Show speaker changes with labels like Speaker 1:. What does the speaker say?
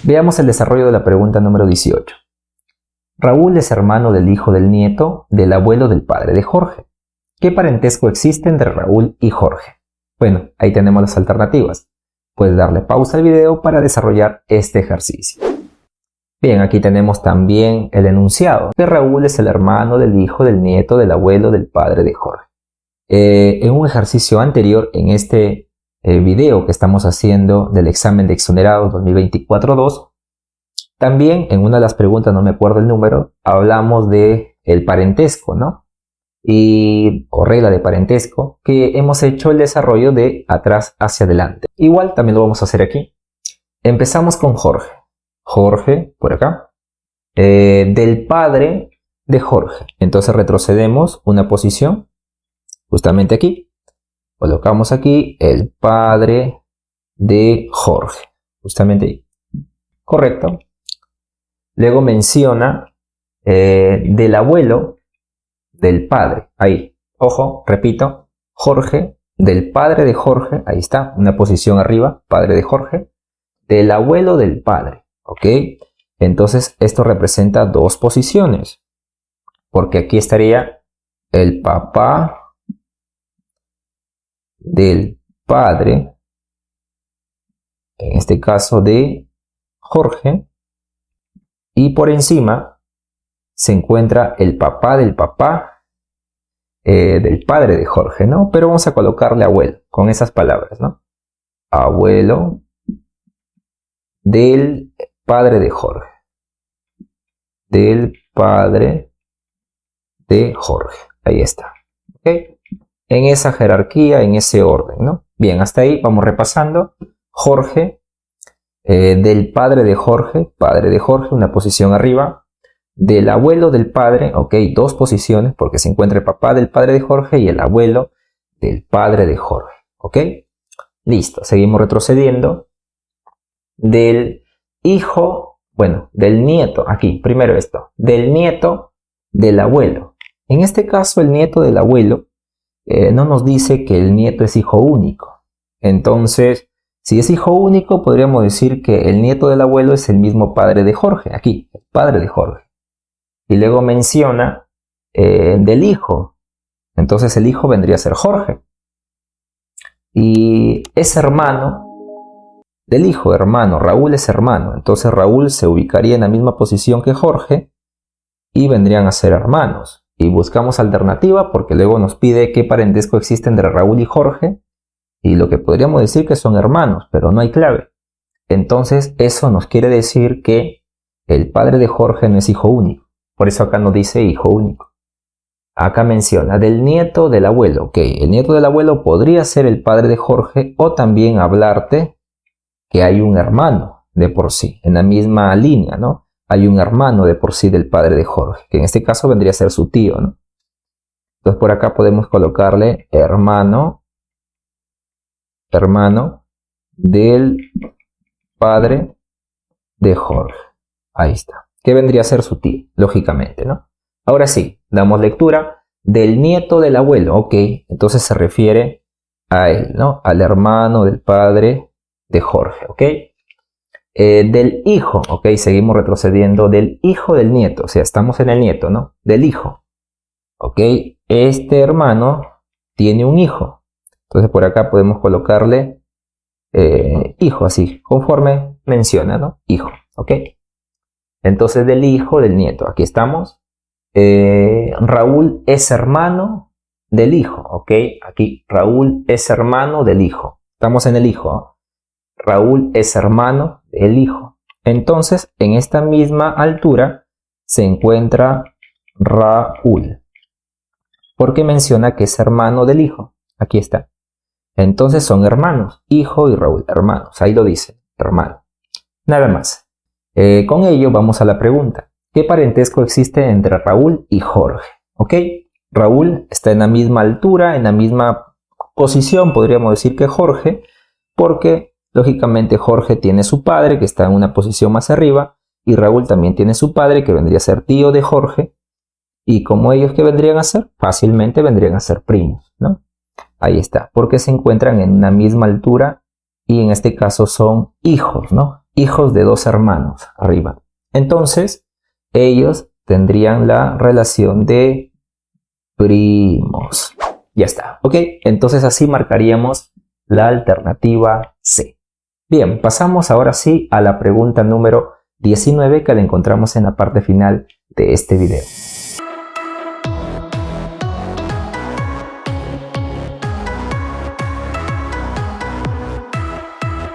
Speaker 1: Veamos el desarrollo de la pregunta número 18. Raúl es hermano del hijo del nieto del abuelo del padre de Jorge. ¿Qué parentesco existe entre Raúl y Jorge? Bueno, ahí tenemos las alternativas. Puedes darle pausa al video para desarrollar este ejercicio. Bien, aquí tenemos también el enunciado, que Raúl es el hermano del hijo del nieto del abuelo del padre de Jorge. En un ejercicio anterior, en este video que estamos haciendo del examen de exonerados 2024-2, también en una de las preguntas, no me acuerdo el número, hablamos de el parentesco, ¿no? O regla de parentesco, que hemos hecho el desarrollo de atrás hacia adelante. Igual también lo vamos a hacer aquí. Empezamos con Jorge. Jorge, por acá, del padre de Jorge. Entonces retrocedemos una posición, justamente aquí. Colocamos aquí el padre de Jorge, justamente ahí. Correcto. Luego menciona del abuelo del padre. Ahí, ojo, repito, Jorge, del padre de Jorge. Ahí está, una posición arriba, padre de Jorge. Del abuelo del padre. ¿Ok? Entonces esto representa dos posiciones. Porque aquí estaría el papá del padre, en este caso de Jorge, y por encima se encuentra el papá del papá del padre de Jorge, ¿no? Pero vamos a colocarle abuelo con esas palabras, ¿no? Abuelo del padre de Jorge. Del padre de Jorge. Ahí está. ¿Ok? En esa jerarquía, en ese orden, ¿no? Bien, hasta ahí vamos repasando. Jorge, del padre de Jorge, una posición arriba. Del abuelo del padre, ok, dos posiciones, porque se encuentra el papá del padre de Jorge y el abuelo del padre de Jorge, ok. Listo, seguimos retrocediendo. Del hijo, bueno, del nieto, aquí, primero esto, del nieto del abuelo. En este caso, el nieto del abuelo no nos dice que el nieto es hijo único. Entonces, si es hijo único, podríamos decir que el nieto del abuelo es el mismo padre de Jorge, aquí, el padre de Jorge. Y luego menciona del hijo. Entonces el hijo vendría a ser Jorge. Y es hermano del hijo, hermano. Raúl es hermano. Entonces Raúl se ubicaría en la misma posición que Jorge y vendrían a ser hermanos. Y buscamos alternativa porque luego nos pide qué parentesco existe entre Raúl y Jorge. Y lo que podríamos decir que son hermanos, pero no hay clave. Entonces eso nos quiere decir que el padre de Jorge no es hijo único. Por eso acá nos dice hijo único. Acá menciona del nieto del abuelo. Ok, el nieto del abuelo podría ser el padre de Jorge o también hablarte que hay un hermano de por sí, en la misma línea, ¿no? Hay un hermano de por sí del padre de Jorge, que en este caso vendría a ser su tío, ¿no? Entonces por acá podemos colocarle hermano del padre de Jorge. Ahí está. Que vendría a ser su tío, lógicamente, ¿no? Ahora sí, damos lectura del nieto del abuelo. Ok, entonces se refiere a él, ¿no? Al hermano del padre de Jorge, ¿ok? Del hijo, ok, seguimos retrocediendo, del hijo del nieto, o sea, estamos en el nieto, ¿no? Del hijo, ok, este hermano tiene un hijo, entonces por acá podemos colocarle hijo, así, conforme menciona, ¿no? Hijo, ok. Entonces del hijo del nieto, aquí estamos. Raúl es hermano del hijo, ok, aquí Raúl es hermano del hijo, estamos en el hijo, ¿no? Raúl es hermano del hijo. Entonces, en esta misma altura se encuentra Raúl. Porque menciona que es hermano del hijo. Aquí está. Entonces son hermanos. Hijo y Raúl, hermanos. Ahí lo dice, hermano. Nada más. Con ello vamos a la pregunta. ¿Qué parentesco existe entre Raúl y Jorge? ¿Ok? Raúl está en la misma altura, en la misma posición, podríamos decir que Jorge, porque lógicamente Jorge tiene su padre que está en una posición más arriba y Raúl también tiene su padre que vendría a ser tío de Jorge. Y como ellos, ¿qué vendrían a ser? Fácilmente vendrían a ser primos, ¿no? Ahí está, porque se encuentran en una misma altura y en este caso son hijos, ¿no? hijos de dos hermanos arriba. Entonces, ellos tendrían la relación de primos. Ya está, ¿ok? Entonces así marcaríamos la alternativa C. Bien, pasamos ahora sí a la pregunta número 19 que la encontramos en la parte final de este video.